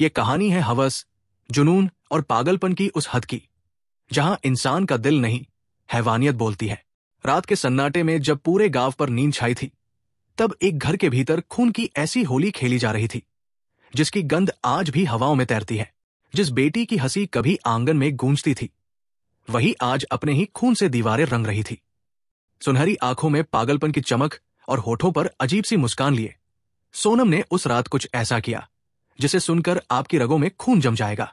ये कहानी है हवस, जुनून और पागलपन की उस हद की जहां इंसान का दिल नहीं, हैवानियत बोलती है। रात के सन्नाटे में जब पूरे गांव पर नींद छाई थी, तब एक घर के भीतर खून की ऐसी होली खेली जा रही थी जिसकी गंध आज भी हवाओं में तैरती है। जिस बेटी की हंसी कभी आंगन में गूंजती थी, वही आज अपने ही खून से दीवारें रंग रही थी। सुनहरी आंखों में पागलपन की चमक और होठों पर अजीब सी मुस्कान लिए सोनम ने उस रात कुछ ऐसा किया जिसे सुनकर आपकी रगों में खून जम जाएगा।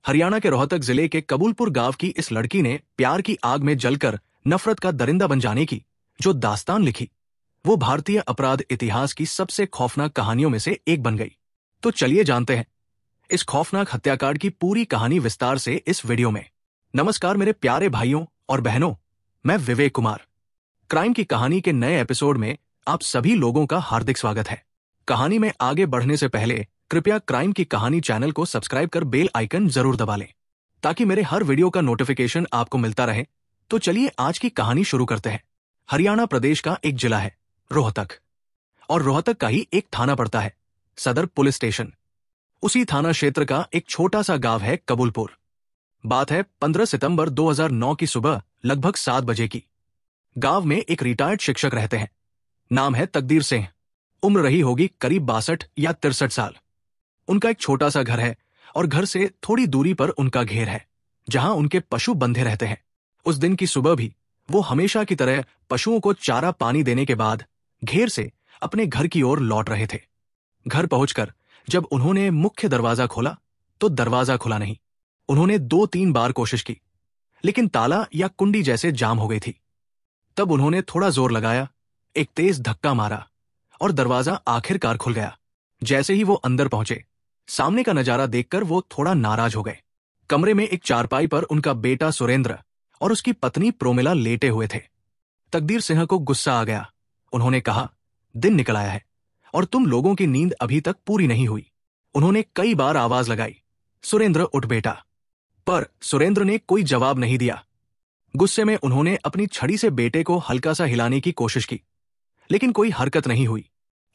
हरियाणा के रोहतक जिले के कबूलपुर गांव की इस लड़की ने प्यार की आग में जलकर नफरत का दरिंदा बन जाने की जो दास्तान लिखी, वो भारतीय अपराध इतिहास की सबसे खौफनाक कहानियों में से एक बन गई। तो चलिए जानते हैं इस खौफनाक हत्याकांड की पूरी कहानी विस्तार से इस वीडियो में। नमस्कार मेरे प्यारे भाइयों और बहनों, मैं विवेक कुमार। क्राइम की कहानी के नए एपिसोड में आप सभी लोगों का हार्दिक स्वागत है। कहानी में आगे बढ़ने से पहले कृपया क्राइम की कहानी चैनल को सब्सक्राइब कर बेल आइकन जरूर दबा लें ताकि मेरे हर वीडियो का नोटिफिकेशन आपको मिलता रहे। तो चलिए आज की कहानी शुरू करते हैं। हरियाणा प्रदेश का एक जिला है रोहतक, और रोहतक का ही एक थाना पड़ता है, सदर पुलिस स्टेशन। उसी थाना क्षेत्र का एक छोटा सा गांव है कबूलपुर। बात है 15 सितंबर 2009 की सुबह लगभग 7 बजे की। गांव में एक रिटायर्ड शिक्षक रहते हैं। नाम है तकदीर सिंह। उम्र रही होगी करीब 62 या 63 साल। उनका एक छोटा सा घर है और घर से थोड़ी दूरी पर उनका घेर है जहां उनके पशु बंधे रहते हैं। उस दिन की सुबह भी वो हमेशा की तरह पशुओं को चारा पानी देने के बाद घेर से अपने घर की ओर लौट रहे थे। घर पहुंचकर जब उन्होंने मुख्य दरवाजा खोला तो दरवाजा खुला नहीं। उन्होंने 2-3 बार कोशिश की, लेकिन ताला या कुंडी जैसे जाम हो गई थी। तब उन्होंने थोड़ा जोर लगाया, एक तेज धक्का मारा और दरवाजा आखिरकार खुल गया। जैसे ही वो अंदर पहुंचे, सामने का नजारा देखकर वो थोड़ा नाराज हो गए। कमरे में एक चारपाई पर उनका बेटा सुरेंद्र और उसकी पत्नी प्रोमिला लेटे हुए थे। तकदीर सिंह को गुस्सा आ गया। उन्होंने कहा, दिन निकल आया है और तुम लोगों की नींद अभी तक पूरी नहीं हुई। उन्होंने कई बार आवाज लगाई, सुरेंद्र उठ बेटा, पर सुरेंद्र ने कोई जवाब नहीं दिया। गुस्से में उन्होंने अपनी छड़ी से बेटे को हल्का सा हिलाने की कोशिश की, लेकिन कोई हरकत नहीं हुई।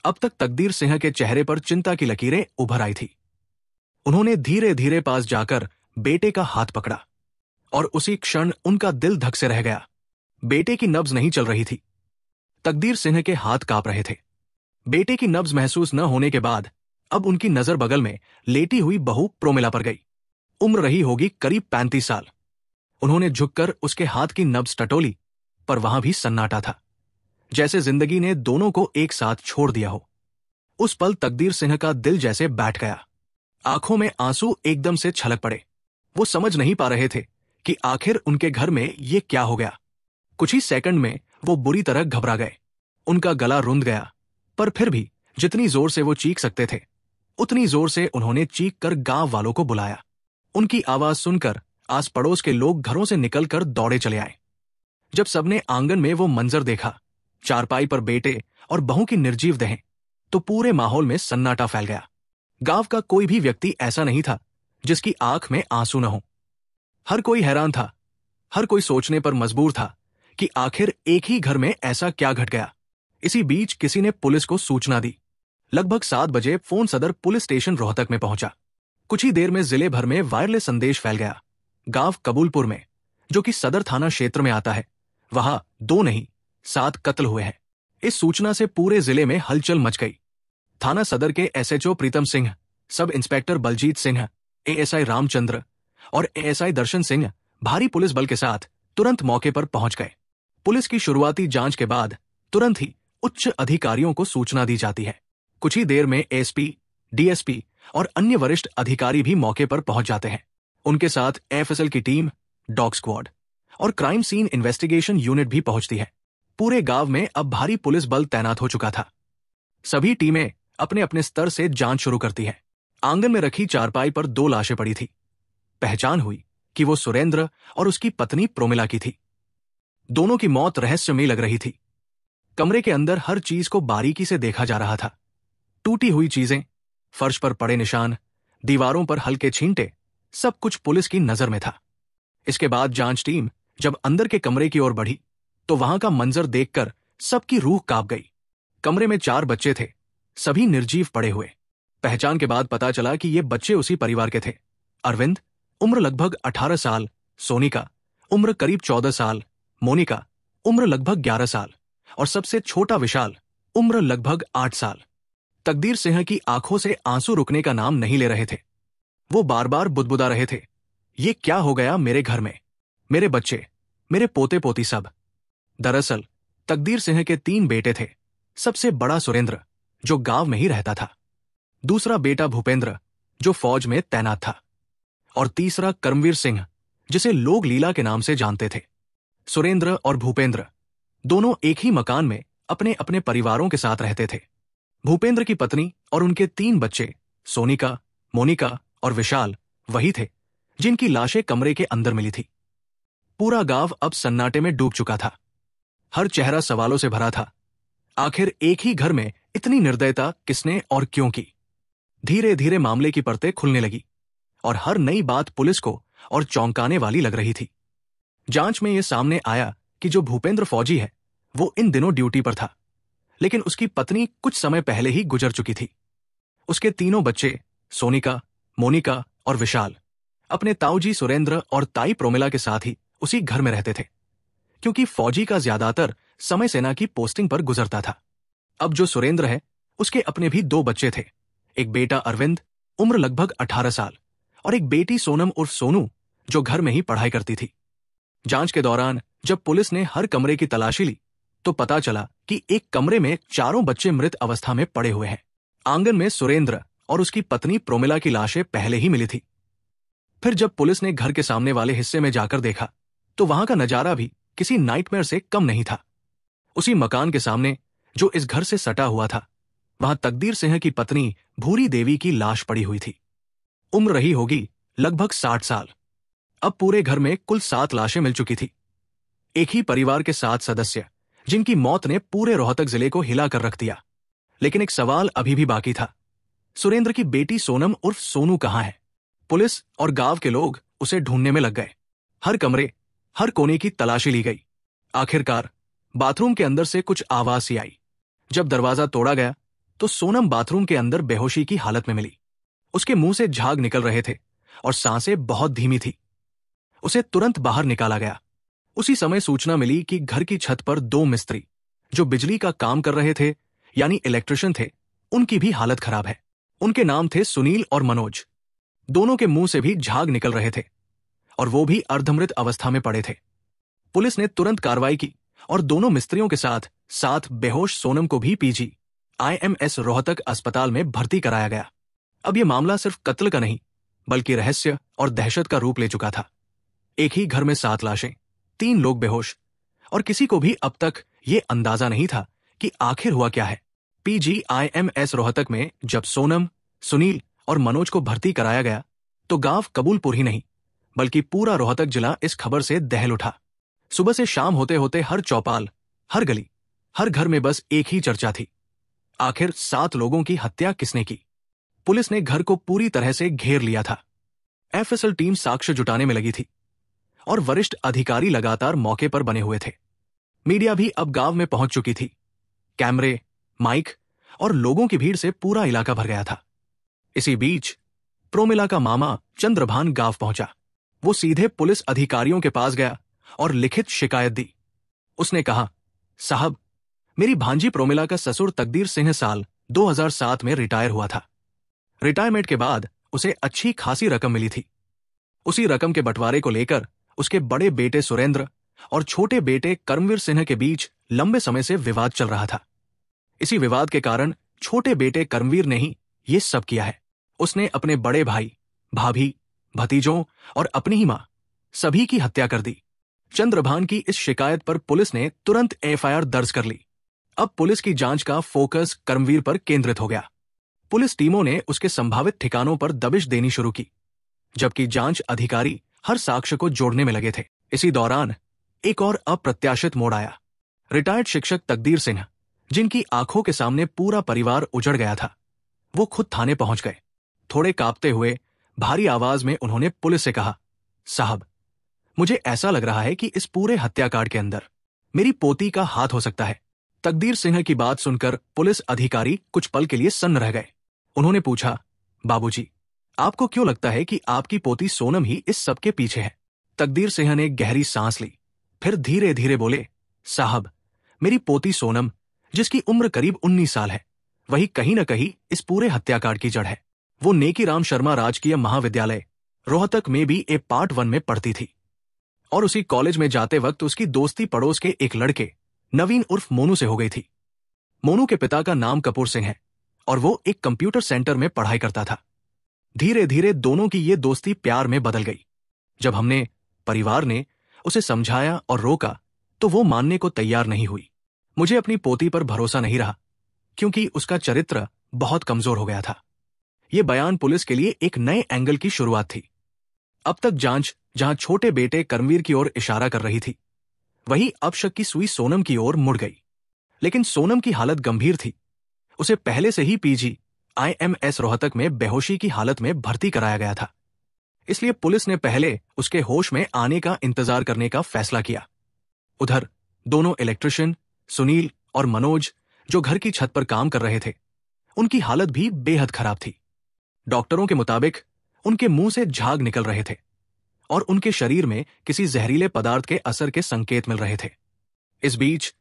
अब तक तकदीर सिंह के चेहरे पर चिंता की लकीरें उभर आई थी। उन्होंने धीरे धीरे पास जाकर बेटे का हाथ पकड़ा और उसी क्षण उनका दिल धक से रह गया। बेटे की नब्ज नहीं चल रही थी। तकदीर सिंह के हाथ कांप रहे थे। बेटे की नब्ज महसूस न होने के बाद अब उनकी नजर बगल में लेटी हुई बहू प्रोमिला पर गई। उम्र रही होगी करीब 35 साल। उन्होंने झुककर उसके हाथ की नब्ज टटोली, पर वहां भी सन्नाटा था, जैसे जिंदगी ने दोनों को एक साथ छोड़ दिया हो। उस पल तकदीर सिंह का दिल जैसे बैठ गया। आंखों में आंसू एकदम से छलक पड़े। वो समझ नहीं पा रहे थे कि आखिर उनके घर में ये क्या हो गया। कुछ ही सेकंड में वो बुरी तरह घबरा गए। उनका गला रुंध गया, पर फिर भी जितनी जोर से वो चीख सकते थे उतनी जोर से उन्होंने चीख कर गांव वालों को बुलाया। उनकी आवाज सुनकर आस पड़ोस के लोग घरों से निकलकर दौड़े चले आए। जब सबने आंगन में वो मंजर देखा, चारपाई पर बेटे और बहू की निर्जीव देहें, तो पूरे माहौल में सन्नाटा फैल गया। गांव का कोई भी व्यक्ति ऐसा नहीं था जिसकी आंख में आंसू न हो। हर कोई हैरान था, हर कोई सोचने पर मजबूर था कि आखिर एक ही घर में ऐसा क्या घट गया। इसी बीच किसी ने पुलिस को सूचना दी। लगभग 7 बजे फोन सदर पुलिस स्टेशन रोहतक में पहुंचा। कुछ ही देर में जिले भर में वायरलेस संदेश फैल गया। गांव कबूलपुर में, जो कि सदर थाना क्षेत्र में आता है, वहां 2 नहीं 7 कत्ल हुए हैं। इस सूचना से पूरे जिले में हलचल मच गई। थाना सदर के SHO Pritam Singh, sub inspector Baljit Singh, ASI Ramchandra और एएसआई दर्शन सिंह भारी पुलिस बल के साथ तुरंत मौके पर पहुंच गए। पुलिस की शुरुआती जांच के बाद तुरंत ही उच्च अधिकारियों को सूचना दी जाती है। कुछ ही देर में एसपी, डीएसपी और अन्य वरिष्ठ अधिकारी भी मौके पर पहुंच जाते हैं। उनके साथ एफएसएल की टीम, डॉग स्क्वाड और क्राइम सीन इन्वेस्टिगेशन यूनिट भी पहुंचती है। पूरे गांव में अब भारी पुलिस बल तैनात हो चुका था। सभी टीमें अपने अपने स्तर से जांच शुरू करती हैं। आंगन में रखी चारपाई पर 2 लाशें पड़ी थी। पहचान हुई कि वो सुरेंद्र और उसकी पत्नी प्रोमिला की थी। दोनों की मौत रहस्यमयी लग रही थी। कमरे के अंदर हर चीज को बारीकी से देखा जा रहा था। टूटी हुई चीजें, फर्श पर पड़े निशान, दीवारों पर हल्के छींटे, सब कुछ पुलिस की नजर में था। इसके बाद जांच टीम जब अंदर के कमरे की ओर बढ़ी तो वहां का मंजर देखकर सबकी रूह कांप गई। कमरे में 4 बच्चे थे, सभी निर्जीव पड़े हुए। पहचान के बाद पता चला कि ये बच्चे उसी परिवार के थे। अरविंद, उम्र लगभग 18 साल, सोनिका, उम्र करीब 14 साल, मोनिका, उम्र लगभग 11 साल और सबसे छोटा विशाल, उम्र लगभग 8 साल। तकदीर सिंह की आंखों से आंसू रुकने का नाम नहीं ले रहे थे। वो बार बार बुदबुदा रहे थे, ये क्या हो गया मेरे घर में, मेरे बच्चे, मेरे पोते पोती सब। दरअसल तकदीर सिंह के 3 बेटे थे। सबसे बड़ा सुरेंद्र, जो गांव में ही रहता था। दूसरा बेटा भूपेंद्र, जो फौज में तैनात था। और तीसरा कर्मवीर सिंह, जिसे लोग लीला के नाम से जानते थे। सुरेंद्र और भूपेंद्र दोनों एक ही मकान में अपने अपने परिवारों के साथ रहते थे। भूपेंद्र की पत्नी और उनके 3 बच्चे, सोनिका, मोनिका और विशाल, वही थे जिनकी लाशें कमरे के अंदर मिली थी। पूरा गांव अब सन्नाटे में डूब चुका था। हर चेहरा सवालों से भरा था। आखिर एक ही घर में इतनी निर्दयता किसने और क्यों की? धीरे धीरे मामले की परतें खुलने लगी और हर नई बात पुलिस को और चौंकाने वाली लग रही थी। जांच में यह सामने आया कि जो भूपेंद्र फौजी है, वो इन दिनों ड्यूटी पर था, लेकिन उसकी पत्नी कुछ समय पहले ही गुजर चुकी थी। उसके तीनों बच्चे, सोनिका, मोनिका और विशाल, अपने ताऊजी सुरेंद्र और ताई प्रोमिला के साथ ही उसी घर में रहते थे, क्योंकि फौजी का ज्यादातर समय सेना की पोस्टिंग पर गुजरता था। अब जो सुरेंद्र है, उसके अपने भी 2 बच्चे थे। एक बेटा अरविंद, उम्र लगभग 18 साल और एक बेटी सोनम उर्फ सोनू, जो घर में ही पढ़ाई करती थी। जांच के दौरान जब पुलिस ने हर कमरे की तलाशी ली तो पता चला कि एक कमरे में 4 बच्चे मृत अवस्था में पड़े हुए हैं। आंगन में सुरेंद्र और उसकी पत्नी प्रोमिला की लाशें पहले ही मिली थी। फिर जब पुलिस ने घर के सामने वाले हिस्से में जाकर देखा तो वहां का नजारा भी किसी नाइटमेयर से कम नहीं था। उसी मकान के सामने, जो इस घर से सटा हुआ था, वहां तकदीर सिंह की पत्नी भूरी देवी की लाश पड़ी हुई थी। उम्र रही होगी लगभग 60 साल। अब पूरे घर में कुल 7 लाशें मिल चुकी थी। एक ही परिवार के 7 सदस्य, जिनकी मौत ने पूरे रोहतक जिले को हिलाकर रख दिया। लेकिन एक सवाल अभी भी बाकी था, सुरेंद्र की बेटी सोनम उर्फ सोनू कहां है? पुलिस और गांव के लोग उसे ढूंढने में लग गए। हर कमरे, हर कोने की तलाशी ली गई। आखिरकार बाथरूम के अंदर से कुछ आवाज सी आई। जब दरवाजा तोड़ा गया तो सोनम बाथरूम के अंदर बेहोशी की हालत में मिली। उसके मुंह से झाग निकल रहे थे और सांसें बहुत धीमी थी। उसे तुरंत बाहर निकाला गया। उसी समय सूचना मिली कि घर की छत पर 2 मिस्त्री, जो बिजली का काम कर रहे थे, यानी इलेक्ट्रिशियन थे, उनकी भी हालत खराब है। उनके नाम थे सुनील और मनोज। दोनों के मुंह से भी झाग निकल रहे थे और वो भी अर्धमृत अवस्था में पड़े थे। पुलिस ने तुरंत कार्रवाई की और दोनों मिस्त्रियों के साथ बेहोश सोनम को भी PGIMS रोहतक अस्पताल में भर्ती कराया गया। अब यह मामला सिर्फ कत्ल का नहीं, बल्कि रहस्य और दहशत का रूप ले चुका था। एक ही घर में 7 लाशें, 3 लोग बेहोश, और किसी को भी अब तक ये अंदाजा नहीं था कि आखिर हुआ क्या है। PGIMS रोहतक में जब सोनम, सुनील और मनोज को भर्ती कराया गया तो गांव कबूलपुर ही नहीं, बल्कि पूरा रोहतक जिला इस खबर से दहल उठा। सुबह से शाम होते होते हर चौपाल, हर गली, हर घर में बस एक ही चर्चा थी, आखिर 7 लोगों की हत्या किसने की? पुलिस ने घर को पूरी तरह से घेर लिया था। FSL टीम साक्ष्य जुटाने में लगी थी और वरिष्ठ अधिकारी लगातार मौके पर बने हुए थे। मीडिया भी अब गांव में पहुंच चुकी थी। कैमरे, माइक और लोगों की भीड़ से पूरा इलाका भर गया था। इसी बीच प्रोमिला का मामा चंद्रभान गांव पहुंचा। वो सीधे पुलिस अधिकारियों के पास गया और लिखित शिकायत दी। उसने कहा, साहब, मेरी भांजी प्रोमिला का ससुर तकदीर सिंह साल 2007 में रिटायर हुआ था। रिटायरमेंट के बाद उसे अच्छी खासी रकम मिली थी। उसी रकम के बंटवारे को लेकर उसके बड़े बेटे सुरेंद्र और छोटे बेटे कर्मवीर सिंह के बीच लंबे समय से विवाद चल रहा था। इसी विवाद के कारण छोटे बेटे कर्मवीर ने ही ये सब किया है। उसने अपने बड़े भाई, भाभी, भतीजों और अपनी ही मां, सभी की हत्या कर दी। चंद्रभान की इस शिकायत पर पुलिस ने तुरंत FIR दर्ज कर ली। अब पुलिस की जांच का फोकस कर्मवीर पर केंद्रित हो गया। पुलिस टीमों ने उसके संभावित ठिकानों पर दबिश देनी शुरू की, जबकि जांच अधिकारी हर साक्ष्य को जोड़ने में लगे थे। इसी दौरान एक और अप्रत्याशित मोड़ आया। रिटायर्ड शिक्षक तकदीर सिंह, जिनकी आंखों के सामने पूरा परिवार उजड़ गया था, वो खुद थाने पहुंच गए। थोड़े कांपते हुए भारी आवाज में उन्होंने पुलिस से कहा, साहब, मुझे ऐसा लग रहा है कि इस पूरे हत्याकांड के अंदर मेरी पोती का हाथ हो सकता है। तकदीर सिंह की बात सुनकर पुलिस अधिकारी कुछ पल के लिए सन्न रह गए। उन्होंने पूछा, बाबूजी, आपको क्यों लगता है कि आपकी पोती सोनम ही इस सब के पीछे है? तकदीर सिंह ने गहरी सांस ली, फिर धीरे धीरे बोले, साहब, मेरी पोती सोनम, जिसकी उम्र करीब 19 साल है, वही कहीं न कहीं इस पूरे हत्याकांड की जड़ है। वो नेकीराम शर्मा राजकीय महाविद्यालय रोहतक में भी ए पार्ट 1 में पढ़ती थी और उसी कॉलेज में जाते वक्त उसकी दोस्ती पड़ोस के एक लड़के नवीन उर्फ मोनू से हो गई थी। मोनू के पिता का नाम कपूर सिंह है और वो एक कंप्यूटर सेंटर में पढ़ाई करता था। धीरे धीरे दोनों की ये दोस्ती प्यार में बदल गई। जब हमने, परिवार ने, उसे समझाया और रोका तो वो मानने को तैयार नहीं हुई। मुझे अपनी पोती पर भरोसा नहीं रहा क्योंकि उसका चरित्र बहुत कमजोर हो गया था। ये बयान पुलिस के लिए एक नए एंगल की शुरुआत थी। अब तक जांच जहां छोटे बेटे कर्मवीर की ओर इशारा कर रही थी, वही अब शक की सुई सोनम की ओर मुड़ गई। लेकिन सोनम की हालत गंभीर थी। उसे पहले से ही PGIMS रोहतक में बेहोशी की हालत में भर्ती कराया गया था। इसलिए पुलिस ने पहले उसके होश में आने का इंतजार करने का फैसला किया। उधर दोनों इलेक्ट्रिशियन सुनील और मनोज, जो घर की छत पर काम कर रहे थे, उनकी हालत भी बेहद खराब थी। डॉक्टरों के मुताबिक उनके मुंह से झाग निकल रहे थे और उनके शरीर में किसी जहरीले पदार्थ के असर के संकेत मिल रहे थे। इस बीच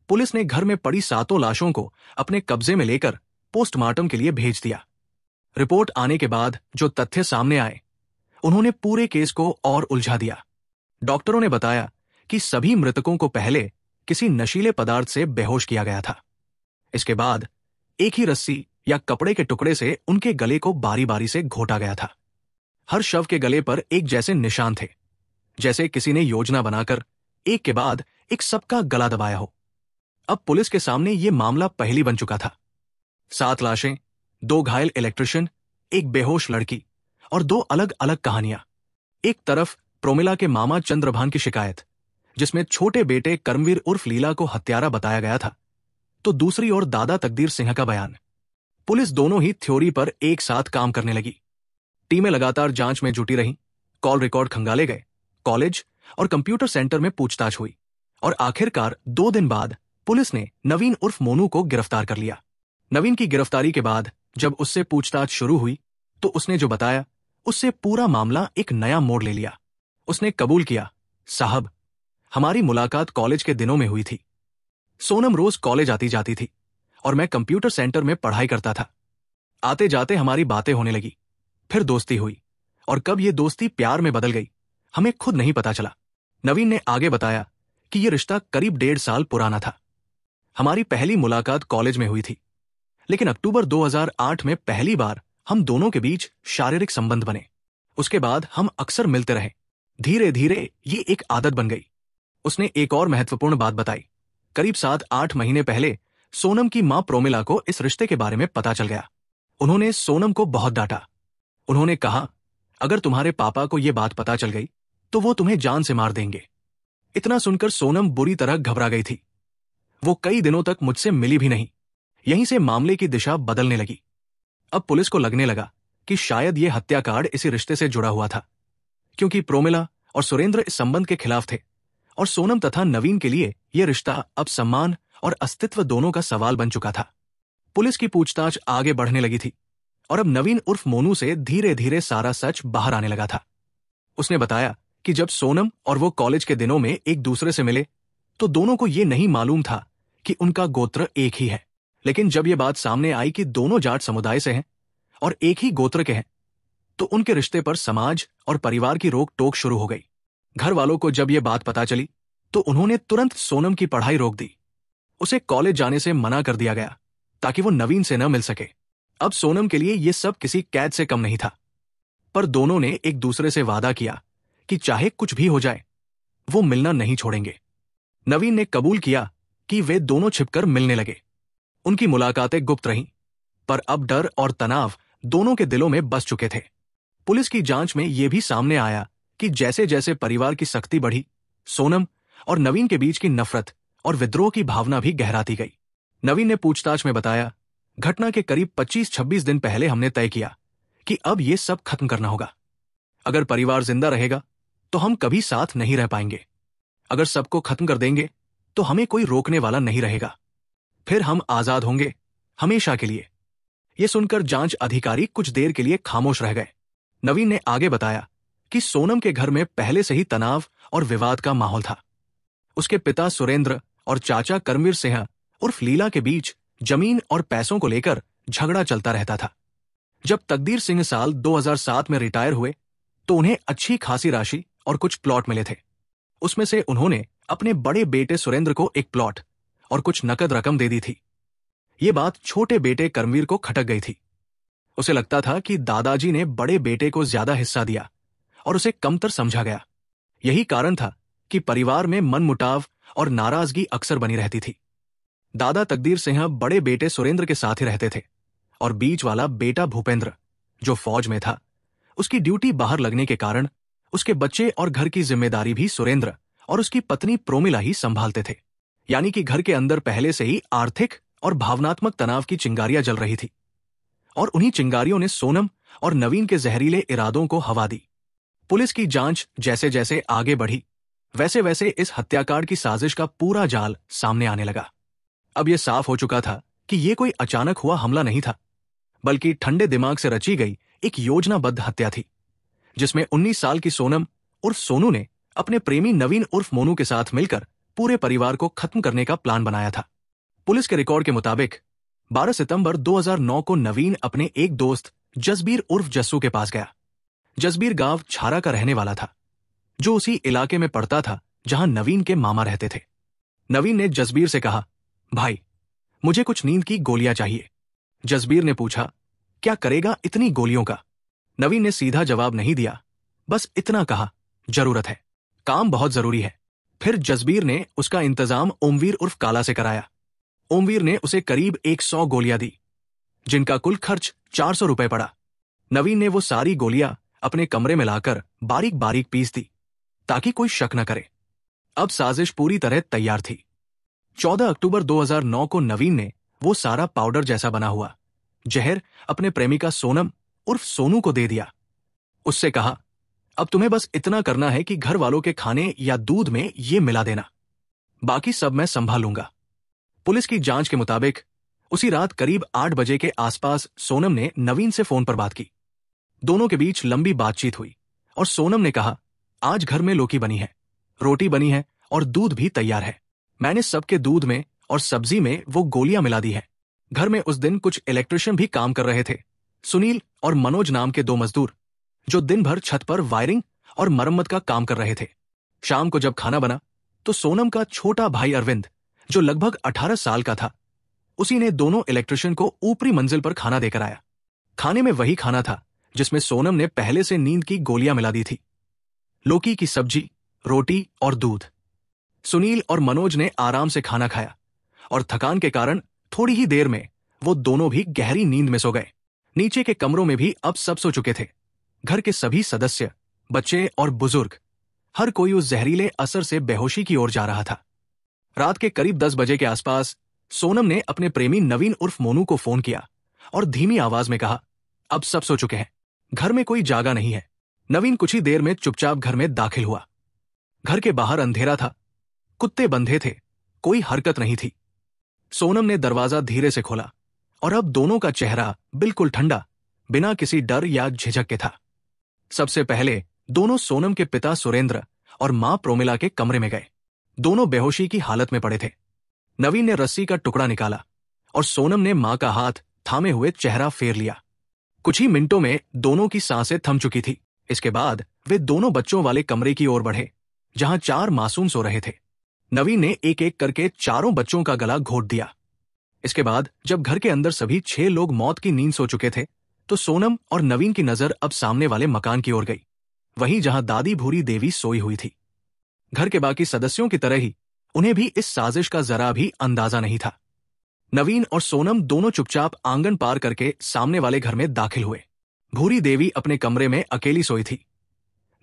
पुलिस ने घर में पड़ी 7 लाशों को अपने कब्जे में लेकर पोस्टमार्टम के लिए भेज दिया। रिपोर्ट आने के बाद जो तथ्य सामने आए, उन्होंने पूरे केस को और उलझा दिया। डॉक्टरों ने बताया कि सभी मृतकों को पहले किसी नशीले पदार्थ से बेहोश किया गया था। इसके बाद एक ही रस्सी या कपड़े के टुकड़े से उनके गले को बारी बारी से घोटा गया था। हर शव के गले पर एक जैसे निशान थे, जैसे किसी ने योजना बनाकर एक के बाद एक सबका गला दबाया हो। अब पुलिस के सामने ये मामला पहेली बन चुका था। 7 लाशें, 2 घायल इलेक्ट्रिशियन, एक बेहोश लड़की और 2 अलग अलग कहानियां। एक तरफ प्रोमिला के मामा चंद्रभान की शिकायत, जिसमें छोटे बेटे कर्मवीर उर्फ लीला को हत्यारा बताया गया था, तो दूसरी ओर दादा तकदीर सिंह का बयान। पुलिस दोनों ही थ्योरी पर एक साथ काम करने लगी। टीमें लगातार जांच में जुटी रहीं, कॉल रिकॉर्ड खंगाले गए, कॉलेज और कंप्यूटर सेंटर में पूछताछ हुई और आखिरकार 2 दिन बाद पुलिस ने नवीन उर्फ मोनू को गिरफ्तार कर लिया। नवीन की गिरफ्तारी के बाद जब उससे पूछताछ शुरू हुई तो उसने जो बताया, उससे पूरा मामला एक नया मोड़ ले लिया। उसने कबूल किया, साहब, हमारी मुलाकात कॉलेज के दिनों में हुई थी। सोनम रोज कॉलेज आती जाती थी और मैं कंप्यूटर सेंटर में पढ़ाई करता था। आते जाते हमारी बातें होने लगी, फिर दोस्ती हुई और कब ये दोस्ती प्यार में बदल गई, हमें खुद नहीं पता चला। नवीन ने आगे बताया कि यह रिश्ता करीब 1.5 साल पुराना था। हमारी पहली मुलाकात कॉलेज में हुई थी, लेकिन अक्टूबर 2008 में पहली बार हम दोनों के बीच शारीरिक संबंध बने। उसके बाद हम अक्सर मिलते रहे। धीरे धीरे ये एक आदत बन गई। उसने एक और महत्वपूर्ण बात बताई। करीब 7-8 महीने पहले सोनम की मां प्रोमिला को इस रिश्ते के बारे में पता चल गया। उन्होंने सोनम को बहुत डांटा। उन्होंने कहा, अगर तुम्हारे पापा को यह बात पता चल गई तो वो तुम्हें जान से मार देंगे। इतना सुनकर सोनम बुरी तरह घबरा गई थी। वो कई दिनों तक मुझसे मिली भी नहीं। यहीं से मामले की दिशा बदलने लगी। अब पुलिस को लगने लगा कि शायद यह हत्याकांड इसी रिश्ते से जुड़ा हुआ था, क्योंकि प्रोमिला और सुरेंद्र इस संबंध के खिलाफ थे और सोनम तथा नवीन के लिए यह रिश्ता अब सम्मान और अस्तित्व दोनों का सवाल बन चुका था। पुलिस की पूछताछ आगे बढ़ने लगी थी और अब नवीन उर्फ मोनू से धीरे धीरे सारा सच बाहर आने लगा था। उसने बताया कि जब सोनम और वो कॉलेज के दिनों में एक दूसरे से मिले तो दोनों को ये नहीं मालूम था कि उनका गोत्र एक ही है। लेकिन जब ये बात सामने आई कि दोनों जाट समुदाय से हैं और एक ही गोत्र के हैं, तो उनके रिश्ते पर समाज और परिवार की रोक टोक शुरू हो गई। घर वालों को जब ये बात पता चली तो उन्होंने तुरंत सोनम की पढ़ाई रोक दी। उसे कॉलेज जाने से मना कर दिया गया ताकि वो नवीन से न मिल सके। अब सोनम के लिए ये सब किसी कैद से कम नहीं था, पर दोनों ने एक दूसरे से वादा किया कि चाहे कुछ भी हो जाए वो मिलना नहीं छोड़ेंगे। नवीन ने कबूल किया कि वे दोनों छिपकर मिलने लगे। उनकी मुलाकातें गुप्त रहीं, पर अब डर और तनाव दोनों के दिलों में बस चुके थे। पुलिस की जांच में यह भी सामने आया कि जैसे जैसे परिवार की सख्ती बढ़ी, सोनम और नवीन के बीच की नफरत और विद्रोह की भावना भी गहराती गई। नवीन ने पूछताछ में बताया, घटना के करीब 25-26 दिन पहले हमने तय किया कि अब यह सब खत्म करना होगा। अगर परिवार जिंदा रहेगा तो हम कभी साथ नहीं रह पाएंगे। अगर सबको खत्म कर देंगे तो हमें कोई रोकने वाला नहीं रहेगा। फिर हम आजाद होंगे, हमेशा के लिए। ये सुनकर जांच अधिकारी कुछ देर के लिए खामोश रह गए। नवीन ने आगे बताया कि सोनम के घर में पहले से ही तनाव और विवाद का माहौल था। उसके पिता सुरेंद्र और चाचा करमवीर सिंह उर्फ लीला के बीच जमीन और पैसों को लेकर झगड़ा चलता रहता था। जब तकदीर सिंह साल 2007 में रिटायर हुए तो उन्हें अच्छी खासी राशि और कुछ प्लॉट मिले थे। उसमें से उन्होंने अपने बड़े बेटे सुरेंद्र को एक प्लॉट और कुछ नकद रकम दे दी थी। ये बात छोटे बेटे करमवीर को खटक गई थी। उसे लगता था कि दादाजी ने बड़े बेटे को ज्यादा हिस्सा दिया और उसे कमतर समझा गया। यही कारण था कि परिवार में मनमुटाव और नाराजगी अक्सर बनी रहती थी। दादा तकदीर सिंह बड़े बेटे सुरेंद्र के साथ ही रहते थे और बीच वाला बेटा भूपेंद्र, जो फौज में था, उसकी ड्यूटी बाहर लगने के कारण उसके बच्चे और घर की जिम्मेदारी भी सुरेंद्र और उसकी पत्नी प्रोमिला ही संभालते थे। यानी कि घर के अंदर पहले से ही आर्थिक और भावनात्मक तनाव की चिंगारियां जल रही थी और उन्हीं चिंगारियों ने सोनम और नवीन के जहरीले इरादों को हवा दी। पुलिस की जांच जैसे जैसे आगे बढ़ी वैसे वैसे इस हत्याकांड की साजिश का पूरा जाल सामने आने लगा। अब यह साफ हो चुका था कि यह कोई अचानक हुआ हमला नहीं था, बल्कि ठंडे दिमाग से रची गई एक योजनाबद्ध हत्या थी, जिसमें 19 साल की सोनम उर्फ सोनू ने अपने प्रेमी नवीन उर्फ मोनू के साथ मिलकर पूरे परिवार को खत्म करने का प्लान बनाया था। पुलिस के रिकॉर्ड के मुताबिक 12 सितंबर 2009 को नवीन अपने एक दोस्त जसबीर उर्फ जस्सू के पास गया। जसबीर गांव छारा का रहने वाला था, जो उसी इलाके में पड़ता था जहां नवीन के मामा रहते थे। नवीन ने जसबीर से कहा, भाई मुझे कुछ नींद की गोलियां चाहिए। जसबीर ने पूछा, क्या करेगा इतनी गोलियों का? नवीन ने सीधा जवाब नहीं दिया, बस इतना कहा, जरूरत है, काम बहुत जरूरी है। फिर जसबीर ने उसका इंतजाम ओमवीर उर्फ काला से कराया। ओमवीर ने उसे करीब 100 गोलियां दी, जिनका कुल खर्च 400 रुपए पड़ा। नवीन ने वो सारी गोलियां अपने कमरे में लाकर बारीक बारीक पीस दी ताकि कोई शक न करे। अब साजिश पूरी तरह तैयार थी। 14 अक्टूबर 2009 को नवीन ने वो सारा पाउडर जैसा बना हुआ जहर अपने प्रेमिका सोनम उर्फ सोनू को दे दिया। उससे कहा, अब तुम्हें बस इतना करना है कि घर वालों के खाने या दूध में ये मिला देना, बाकी सब मैं संभाल लूंगा। पुलिस की जांच के मुताबिक उसी रात करीब 8 बजे के आसपास सोनम ने नवीन से फोन पर बात की। दोनों के बीच लंबी बातचीत हुई और सोनम ने कहा, आज घर में लौकी बनी है, रोटी बनी है और दूध भी तैयार है। मैंने सबके दूध में और सब्जी में वो गोलियां मिला दी है। घर में उस दिन कुछ इलेक्ट्रिशियन भी काम कर रहे थे, सुनील और मनोज नाम के 2 मजदूर, जो दिन भर छत पर वायरिंग और मरम्मत का काम कर रहे थे। शाम को जब खाना बना तो सोनम का छोटा भाई अरविंद, जो लगभग 18 साल का था, उसी ने दोनों इलेक्ट्रिशियन को ऊपरी मंजिल पर खाना देकर आया। खाने में वही खाना था जिसमें सोनम ने पहले से नींद की गोलियां मिला दी थी, लौकी की सब्जी, रोटी और दूध। सुनील और मनोज ने आराम से खाना खाया और थकान के कारण थोड़ी ही देर में वो दोनों भी गहरी नींद में सो गए। नीचे के कमरों में भी अब सब सो चुके थे। घर के सभी सदस्य, बच्चे और बुजुर्ग, हर कोई उस जहरीले असर से बेहोशी की ओर जा रहा था। रात के करीब 10 बजे के आसपास सोनम ने अपने प्रेमी नवीन उर्फ मोनू को फोन किया और धीमी आवाज में कहा, अब सब सो चुके हैं, घर में कोई जागा नहीं है। नवीन कुछ ही देर में चुपचाप घर में दाखिल हुआ। घर के बाहर अंधेरा था, कुत्ते बंधे थे, कोई हरकत नहीं थी। सोनम ने दरवाजा धीरे से खोला और अब दोनों का चेहरा बिल्कुल ठंडा, बिना किसी डर या झिझक के था। सबसे पहले दोनों सोनम के पिता सुरेंद्र और मां प्रोमिला के कमरे में गए। दोनों बेहोशी की हालत में पड़े थे। नवीन ने रस्सी का टुकड़ा निकाला और सोनम ने मां का हाथ थामे हुए चेहरा फेर लिया। कुछ ही मिनटों में दोनों की सांसें थम चुकी थी। इसके बाद वे दोनों बच्चों वाले कमरे की ओर बढ़े, जहां 4 मासूम सो रहे थे। नवीन ने एक एक करके चारों बच्चों का गला घोट दिया। इसके बाद जब घर के अंदर सभी 6 लोग मौत की नींद सो चुके थे, तो सोनम और नवीन की नजर अब सामने वाले मकान की ओर गई, वहीं जहां दादी भूरी देवी सोई हुई थी। घर के बाकी सदस्यों की तरह ही उन्हें भी इस साजिश का जरा भी अंदाजा नहीं था। नवीन और सोनम दोनों चुपचाप आंगन पार करके सामने वाले घर में दाखिल हुए। भूरी देवी अपने कमरे में अकेली सोई थी।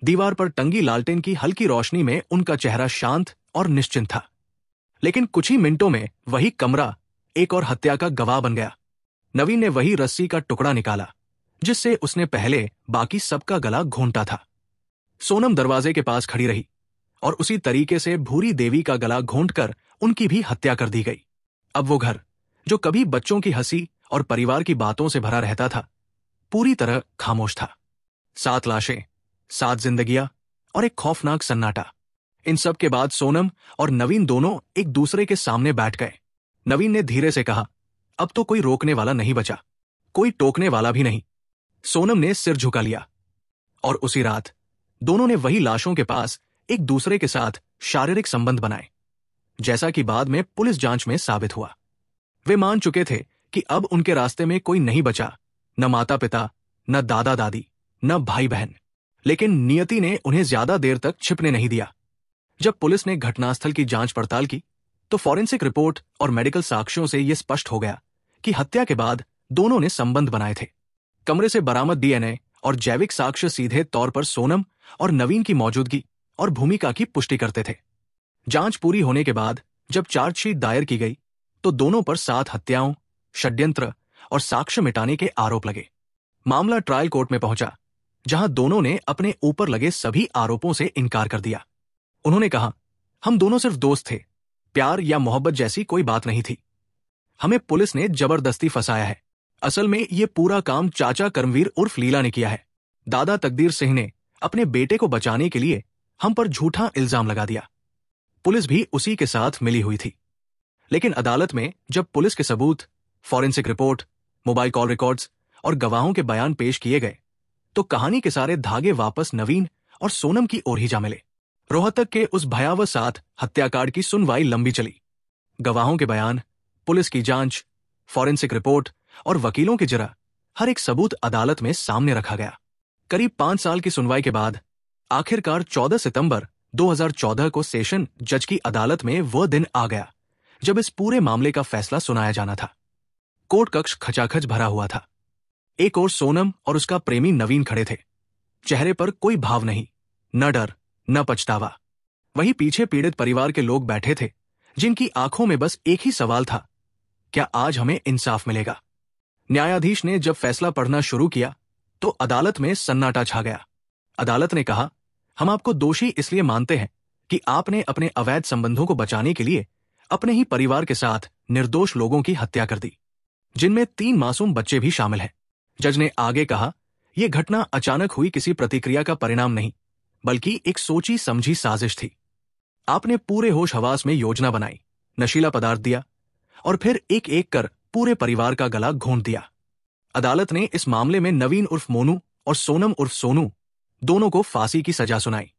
दीवार पर टंगी लालटेन की हल्की रोशनी में उनका चेहरा शांत और निश्चिंत था। लेकिन कुछ ही मिनटों में वही कमरा एक और हत्या का गवाह बन गया। नवीन ने वही रस्सी का टुकड़ा निकाला जिससे उसने पहले बाकी सबका गला घोंटा था। सोनम दरवाजे के पास खड़ी रही और उसी तरीके से भूरी देवी का गला घोंटकर उनकी भी हत्या कर दी गई। अब वो घर, जो कभी बच्चों की हंसी और परिवार की बातों से भरा रहता था, पूरी तरह खामोश था। 7 लाशें, 7 जिंदगियां और एक खौफनाक सन्नाटा। इन सब के बाद सोनम और नवीन दोनों एक दूसरे के सामने बैठ गए। नवीन ने धीरे से कहा, अब तो कोई रोकने वाला नहीं बचा, कोई टोकने वाला भी नहीं। सोनम ने सिर झुका लिया। और उसी रात दोनों ने वही लाशों के पास एक दूसरे के साथ शारीरिक संबंध बनाए, जैसा कि बाद में पुलिस जांच में साबित हुआ। वे मान चुके थे कि अब उनके रास्ते में कोई नहीं बचा, न माता पिता, न दादा दादी, न भाई बहन। लेकिन नियति ने उन्हें ज्यादा देर तक छिपने नहीं दिया। जब पुलिस ने घटनास्थल की जांच पड़ताल की तो फॉरेंसिक रिपोर्ट और मेडिकल साक्ष्यों से यह स्पष्ट हो गया कि हत्या के बाद दोनों ने संबंध बनाए थे। कमरे से बरामद डीएनए और जैविक साक्ष्य सीधे तौर पर सोनम और नवीन की मौजूदगी और भूमिका की पुष्टि करते थे। जांच पूरी होने के बाद जब चार्जशीट दायर की गई तो दोनों पर 7 हत्याओं, षड्यंत्र और साक्ष्य मिटाने के आरोप लगे। मामला ट्रायल कोर्ट में पहुंचा, जहां दोनों ने अपने ऊपर लगे सभी आरोपों से इनकार कर दिया। उन्होंने कहा, हम दोनों सिर्फ दोस्त थे, प्यार या मोहब्बत जैसी कोई बात नहीं थी। हमें पुलिस ने जबरदस्ती फंसाया है। असल में ये पूरा काम चाचा कर्मवीर उर्फ लीला ने किया है। दादा तकदीर सिंह ने अपने बेटे को बचाने के लिए हम पर झूठा इल्जाम लगा दिया। पुलिस भी उसी के साथ मिली हुई थी। लेकिन अदालत में जब पुलिस के सबूत, forensic report, mobile call records और गवाहों के बयान पेश किए गए तो कहानी के सारे धागे वापस नवीन और सोनम की ओर ही जा मिले। रोहतक के उस भयावह 7 हत्याकांड की सुनवाई लंबी चली। गवाहों के बयान, पुलिस की जांच, फॉरेंसिक रिपोर्ट और वकीलों की जरा हर एक सबूत अदालत में सामने रखा गया। करीब 5 साल की सुनवाई के बाद आखिरकार 14 सितंबर 2014 को सेशन जज की अदालत में वह दिन आ गया जब इस पूरे मामले का फैसला सुनाया जाना था। कोर्ट कक्ष खचाखच भरा हुआ था। एक ओर सोनम और उसका प्रेमी नवीन खड़े थे। चेहरे पर कोई भाव नहीं, न डर, न पछतावा। वहीं पीछे पीड़ित परिवार के लोग बैठे थे, जिनकी आंखों में बस एक ही सवाल था, क्या आज हमें इंसाफ मिलेगा? न्यायाधीश ने जब फैसला पढ़ना शुरू किया तो अदालत में सन्नाटा छा गया। अदालत ने कहा, हम आपको दोषी इसलिए मानते हैं कि आपने अपने अवैध संबंधों को बचाने के लिए अपने ही परिवार के साथ निर्दोष लोगों की हत्या कर दी, जिनमें 3 मासूम बच्चे भी शामिल हैं। जज ने आगे कहा, यह घटना अचानक हुई किसी प्रतिक्रिया का परिणाम नहीं, बल्कि एक सोची समझी साजिश थी। आपने पूरे होश हवास में योजना बनाई, नशीला पदार्थ दिया और फिर एक एक कर पूरे परिवार का गला घोंट दिया। अदालत ने इस मामले में नवीन उर्फ मोनू और सोनम उर्फ सोनू दोनों को फांसी की सजा सुनाई।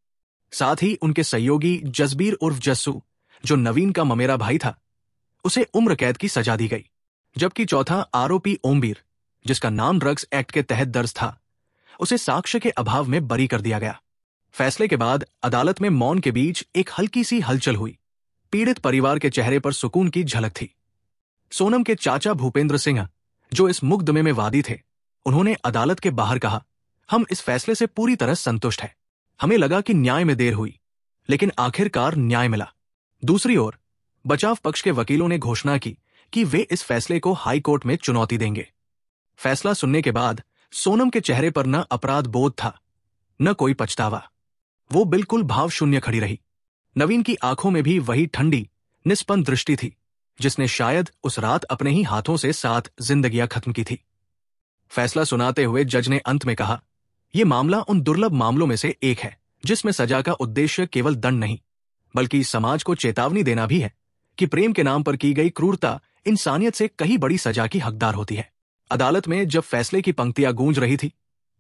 साथ ही उनके सहयोगी जसबीर उर्फ जस्सू, जो नवीन का ममेरा भाई था, उसे उम्र कैद की सजा दी गई। जबकि चौथा आरोपी ओमवीर, जिसका नाम ड्रग्स एक्ट के तहत दर्ज था, उसे साक्ष्य के अभाव में बरी कर दिया गया। फैसले के बाद अदालत में मौन के बीच एक हल्की सी हलचल हुई। पीड़ित परिवार के चेहरे पर सुकून की झलक थी। सोनम के चाचा भूपेंद्र सिंह, जो इस मुकदमे में वादी थे, उन्होंने अदालत के बाहर कहा, हम इस फैसले से पूरी तरह संतुष्ट हैं। हमें लगा कि न्याय में देर हुई, लेकिन आखिरकार न्याय मिला। दूसरी ओर बचाव पक्ष के वकीलों ने घोषणा की कि वे इस फैसले को हाई कोर्ट में चुनौती देंगे। फैसला सुनने के बाद सोनम के चेहरे पर न अपराध बोध था, न कोई पछतावा। वो बिल्कुल भाव शून्य खड़ी रही। नवीन की आंखों में भी वही ठंडी, निस्पंद दृष्टि थी, जिसने शायद उस रात अपने ही हाथों से 7 जिंदगियां खत्म की थी। फैसला सुनाते हुए जज ने अंत में कहा, यह मामला उन दुर्लभ मामलों में से एक है जिसमें सजा का उद्देश्य केवल दंड नहीं, बल्कि समाज को चेतावनी देना भी है कि प्रेम के नाम पर की गई क्रूरता इंसानियत से कहीं बड़ी सजा की हकदार होती है। अदालत में जब फैसले की पंक्तियां गूंज रही थी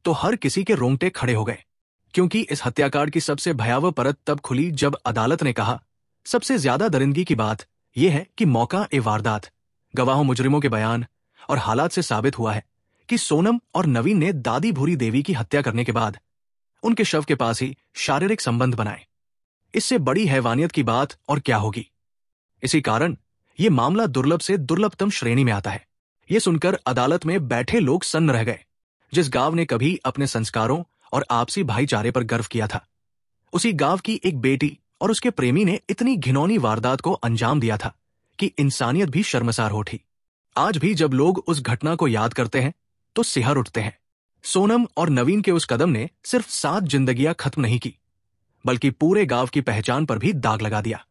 तो हर किसी के रोंगटे खड़े हो गए, क्योंकि इस हत्याकांड की सबसे भयावह परत तब खुली जब अदालत ने कहा, सबसे ज्यादा दरिंदगी की बात यह है कि मौका ए वारदात, गवाहों, मुजरिमों के बयान और हालात से साबित हुआ है कि सोनम और नवीन ने दादी भूरी देवी की हत्या करने के बाद उनके शव के पास ही शारीरिक संबंध बनाए। इससे बड़ी हैवानियत की बात और क्या होगी। इसी कारण यह मामला दुर्लभ से दुर्लभतम श्रेणी में आता है। यह सुनकर अदालत में बैठे लोग सन्न रह गए। जिस गांव ने कभी अपने संस्कारों और आपसी भाईचारे पर गर्व किया था, उसी गांव की एक बेटी और उसके प्रेमी ने इतनी घिनौनी वारदात को अंजाम दिया था कि इंसानियत भी शर्मसार हो उठी। आज भी जब लोग उस घटना को याद करते हैं तो सिहर उठते हैं। सोनम और नवीन के उस कदम ने सिर्फ 7 जिंदगियां खत्म नहीं की, बल्कि पूरे गांव की पहचान पर भी दाग लगा दिया।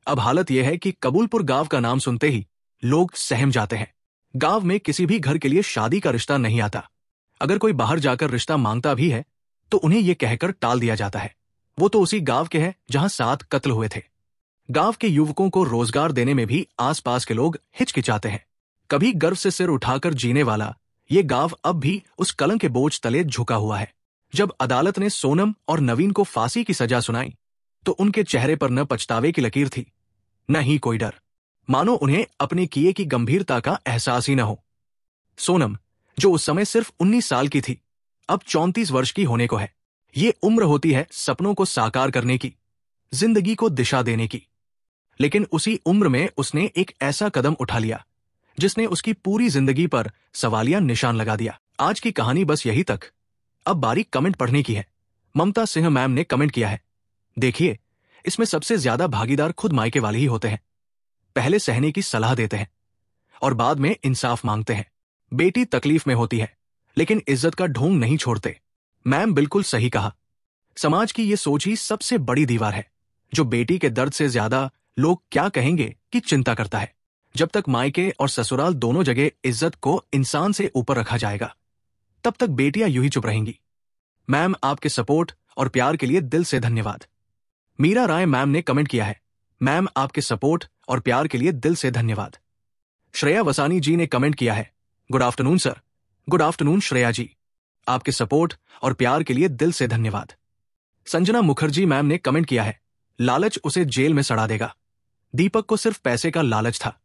अब हालत यह है कि कबूलपुर गांव का नाम सुनते ही लोग सहम जाते हैं। गांव में किसी भी घर के लिए शादी का रिश्ता नहीं आता। अगर कोई बाहर जाकर रिश्ता मांगता भी है तो उन्हें यह कहकर टाल दिया जाता है, वो तो उसी गांव के हैं जहां 7 कत्ल हुए थे। गांव के युवकों को रोजगार देने में भी आसपास के लोग हिचकिचाते हैं। कभी गर्व से सिर उठाकर जीने वाला ये गांव अब भी उस कलंक के बोझ तले झुका हुआ है। जब अदालत ने सोनम और नवीन को फांसी की सजा सुनाई तो उनके चेहरे पर न पछतावे की लकीर थी, न ही कोई डर, मानो उन्हें अपने किए की गंभीरता का एहसास ही न हो। सोनम, जो उस समय सिर्फ 19 साल की थी, अब 34 वर्ष की होने को है। ये उम्र होती है सपनों को साकार करने की, जिंदगी को दिशा देने की। लेकिन उसी उम्र में उसने एक ऐसा कदम उठा लिया जिसने उसकी पूरी जिंदगी पर सवालिया निशान लगा दिया। आज की कहानी बस यही तक। अब बारी कमेंट पढ़ने की है। ममता सिंह मैम ने कमेंट किया है, देखिए, इसमें सबसे ज्यादा भागीदार खुद मायके वाले ही होते हैं। पहले सहने की सलाह देते हैं और बाद में इंसाफ मांगते हैं। बेटी तकलीफ में होती है लेकिन इज्जत का ढोंग नहीं छोड़ते। मैम बिल्कुल सही कहा। समाज की ये सोच ही सबसे बड़ी दीवार है जो बेटी के दर्द से ज्यादा लोग क्या कहेंगे की चिंता करता है। जब तक मायके और ससुराल दोनों जगह इज्जत को इंसान से ऊपर रखा जाएगा तब तक बेटियां यूं ही चुप रहेंगी। मैम, आपके सपोर्ट और प्यार के लिए दिल से धन्यवाद। मीरा राय मैम ने कमेंट किया है, मैम आपके सपोर्ट और प्यार के लिए दिल से धन्यवाद। श्रेया वसानी जी ने कमेंट किया है, good afternoon sir. Good afternoon Shreya ji, आपके सपोर्ट और प्यार के लिए दिल से धन्यवाद। संजना मुखर्जी मैम ने कमेंट किया है, लालच उसे जेल में सड़ा देगा। दीपक को सिर्फ पैसे का लालच था,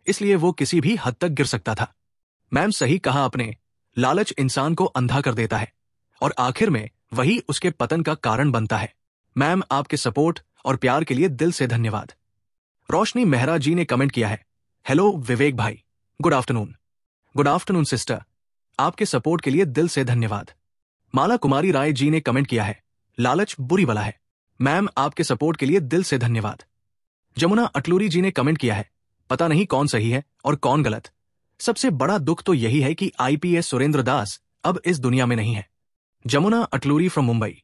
इसलिए वो किसी भी हद तक गिर सकता था। मैम सही कहा आपने, लालच इंसान को अंधा कर देता है और आखिर में वही उसके पतन का कारण बनता है। मैम आपके सपोर्ट और प्यार के लिए दिल से धन्यवाद। रोशनी मेहरा जी ने कमेंट किया है, हेलो विवेक भाई, good afternoon. Good afternoon sister, आपके सपोर्ट के लिए दिल से धन्यवाद। माला कुमारी राय जी ने कमेंट किया है, लालच बुरी बला है। मैम आपके सपोर्ट के लिए दिल से धन्यवाद। जमुना अटलूरी जी ने कमेंट किया है, पता नहीं कौन सही है और कौन गलत। सबसे बड़ा दुख तो यही है कि IPS सुरेंद्र दास अब इस दुनिया में नहीं है। जमुना अटलूरी फ्रॉम मुंबई,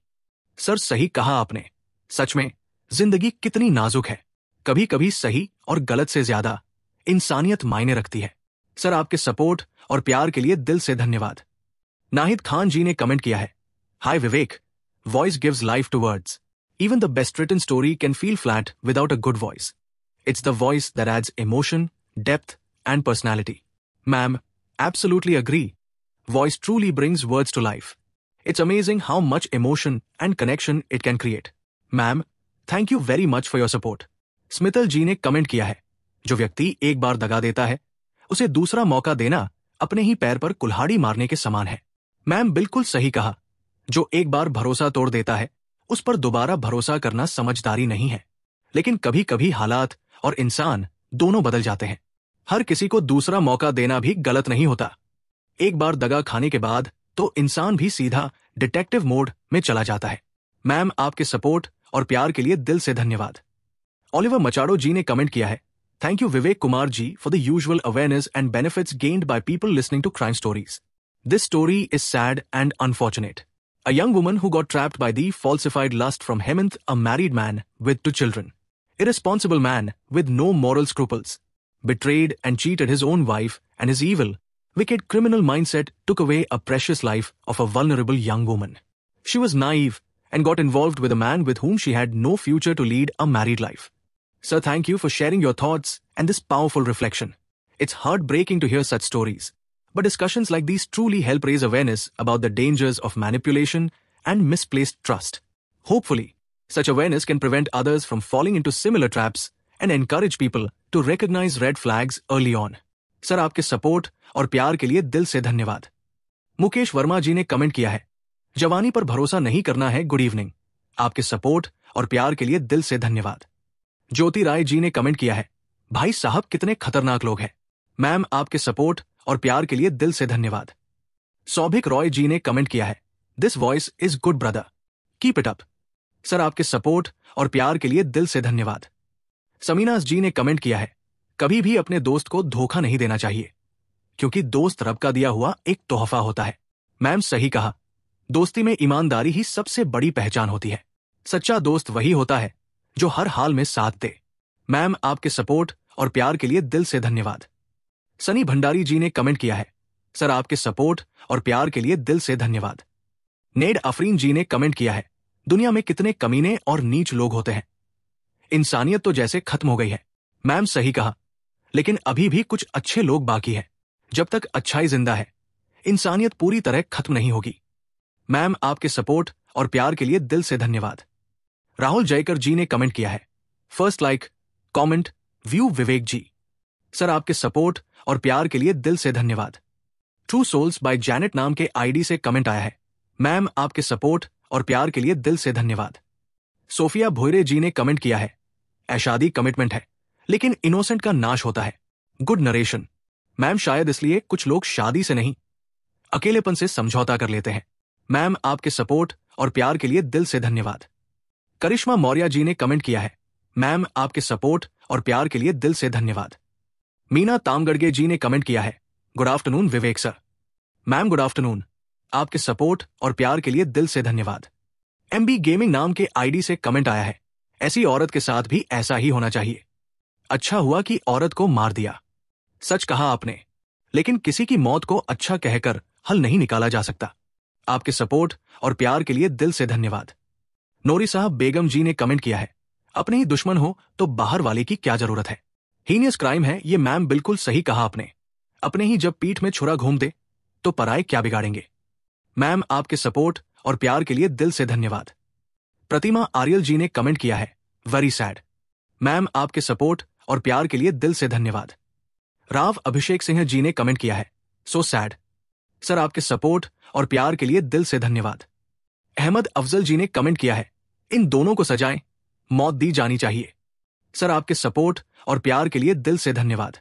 सर सही कहा आपने। सच में जिंदगी कितनी नाजुक है। कभी कभी सही और गलत से ज्यादा इंसानियत मायने रखती है। सर आपके सपोर्ट और प्यार के लिए दिल से धन्यवाद। नाहिद खान जी ने कमेंट किया है, hi Vivek, voice gives life to words. Even the best written story can feel flat without a good voice. It's the voice that adds emotion, depth, and personality. Ma'am, absolutely agree. Voice truly brings words to life. It's amazing how much emotion and connection it can create. Ma'am, thank you very much for your support. Smital जी ने comment किया है, जो व्यक्ति एक बार दगा देता है, उसे दूसरा मौका देना अपने ही पैर पर कुल्हाड़ी मारने के समान है। मैम बिल्कुल सही कहा, जो एक बार भरोसा तोड़ देता है उस पर दोबारा भरोसा करना समझदारी नहीं है। लेकिन कभी कभी हालात और इंसान दोनों बदल जाते हैं। हर किसी को दूसरा मौका देना भी गलत नहीं होता। एक बार दगा खाने के बाद तो इंसान भी सीधा डिटेक्टिव मोड में चला जाता है। मैम आपके सपोर्ट और प्यार के लिए दिल से धन्यवाद। ओलिवर मचाडो जी ने कमेंट किया है, thank you Vivek Kumar ji for the usual awareness and benefits gained by people listening to crime stories. This story is sad and unfortunate. A young woman who got trapped by the falsified lust from Hemant, a married man with 2 children. Irresponsible man with no moral scruples. Betrayed and cheated his own wife, and his evil, wicked criminal mindset took away a precious life of a vulnerable young woman. She was naive and got involved with a man with whom she had no future to lead a married life. Sir, thank you for sharing your thoughts and this powerful reflection. It's heartbreaking to hear such stories. But discussions like these truly help raise awareness about the dangers of manipulation and misplaced trust. Hopefully, such awareness can prevent others from falling into similar traps and encourage people to recognize red flags early on. Sir आपके support और प्यार के लिए दिल से धन्यवाद। मुकेश वर्मा जी ने comment किया है, जवानी पर भरोसा नहीं करना है, गुड इवनिंग। आपके सपोर्ट और प्यार के लिए दिल से धन्यवाद। ज्योति राय जी ने कमेंट किया है, भाई साहब कितने खतरनाक लोग हैं। मैम आपके सपोर्ट और प्यार के लिए दिल से धन्यवाद। सौभिक रॉय जी ने कमेंट किया है, this voice is good brother, keep it up. Sir आपके सपोर्ट और प्यार के लिए दिल से धन्यवाद। समीनास जी ने कमेंट किया है, कभी भी अपने दोस्त को धोखा नहीं देना चाहिए, क्योंकि दोस्त रब का दिया हुआ एक तोहफा होता है। मैम सही कहा, दोस्ती में ईमानदारी ही सबसे बड़ी पहचान होती है। सच्चा दोस्त वही होता है जो हर हाल में साथ दे। मैम आपके सपोर्ट और प्यार के लिए दिल से धन्यवाद। सनी भंडारी जी ने कमेंट किया है, सर आपके सपोर्ट और प्यार के लिए दिल से धन्यवाद। नेड अफरीन जी ने कमेंट किया है, दुनिया में कितने कमीने और नीच लोग होते हैं, इंसानियत तो जैसे खत्म हो गई है। मैम सही कहा, लेकिन अभी भी कुछ अच्छे लोग बाकी हैं। जब तक अच्छाई जिंदा है, इंसानियत पूरी तरह खत्म नहीं होगी। मैम आपके सपोर्ट और प्यार के लिए दिल से धन्यवाद। राहुल जयकर जी ने कमेंट किया है, फर्स्ट लाइक, कमेंट, व्यू विवेक जी। सर आपके सपोर्ट और प्यार के लिए दिल से धन्यवाद। ट्रू सोल्स बाय जैनेट नाम के आईडी से कमेंट आया है, मैम आपके सपोर्ट और प्यार के लिए दिल से धन्यवाद। सोफिया भोयरे जी ने कमेंट किया है, शादी कमिटमेंट है लेकिन इनोसेंट का नाश होता है, गुड नरेशन। मैम शायद इसलिए कुछ लोग शादी से नहीं, अकेलेपन से समझौता कर लेते हैं। मैम आपके सपोर्ट और प्यार के लिए दिल से धन्यवाद। करिश्मा मौर्य जी ने कमेंट किया है, मैम आपके सपोर्ट और प्यार के लिए दिल से धन्यवाद। मीना तामगढ़गे जी ने कमेंट किया है, गुड आफ्टरनून विवेक सर। मैम गुड आफ्टरनून, आपके सपोर्ट और प्यार के लिए दिल से धन्यवाद। एमबी गेमिंग नाम के आईडी से कमेंट आया है, ऐसी औरत के साथ भी ऐसा ही होना चाहिए। अच्छा हुआ कि औरत को मार दिया। सच कहा आपने, लेकिन किसी की मौत को अच्छा कहकर हल नहीं निकाला जा सकता। आपके सपोर्ट और प्यार के लिए दिल से धन्यवाद। नूरी साहब बेगम जी ने कमेंट किया है, अपने ही दुश्मन हो तो बाहर वाले की क्या जरूरत है, हीनियस क्राइम है ये। मैम बिल्कुल सही कहा आपने, अपने ही जब पीठ में छुरा घूम दे तो पराए क्या बिगाड़ेंगे। मैम आपके सपोर्ट और प्यार के लिए दिल से धन्यवाद। प्रतिमा आर्यल जी ने कमेंट किया है, वेरी सैड। मैम आपके सपोर्ट और प्यार के लिए दिल से धन्यवाद। राव अभिषेक सिंह जी ने कमेंट किया है, सो सैड। सर आपके सपोर्ट और प्यार के लिए दिल से धन्यवाद। अहमद अफजल जी ने कमेंट किया है, इन दोनों को सजाएं, मौत दी जानी चाहिए। सर आपके सपोर्ट और प्यार के लिए दिल से धन्यवाद।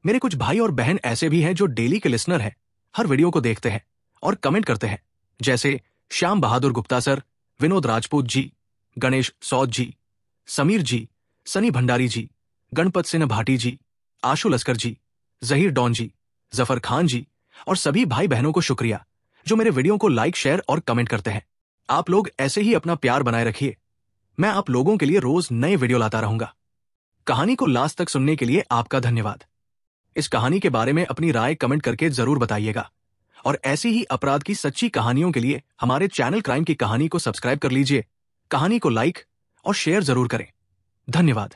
मेरे कुछ भाई और बहन ऐसे भी हैं जो डेली के लिसनर हैं, हर वीडियो को देखते हैं और कमेंट करते हैं, जैसे श्याम बहादुर गुप्ता सर, विनोद राजपूत जी, गणेश सौद जी, समीर जी, सनी भंडारी जी, गणपत सिंह भाटी जी, आशु लस्कर जी, जहीर डॉन जी, जफर खान जी और सभी भाई बहनों को शुक्रिया जो मेरे वीडियो को लाइक, शेयर और कमेंट करते हैं। आप लोग ऐसे ही अपना प्यार बनाए रखिए। मैं आप लोगों के लिए रोज नए वीडियो लाता रहूंगा। कहानी को लास्ट तक सुनने के लिए आपका धन्यवाद। इस कहानी के बारे में अपनी राय कमेंट करके जरूर बताइएगा और ऐसी ही अपराध की सच्ची कहानियों के लिए हमारे चैनल क्राइम की कहानी को सब्सक्राइब कर लीजिए। कहानी को लाइक और शेयर जरूर करें। धन्यवाद।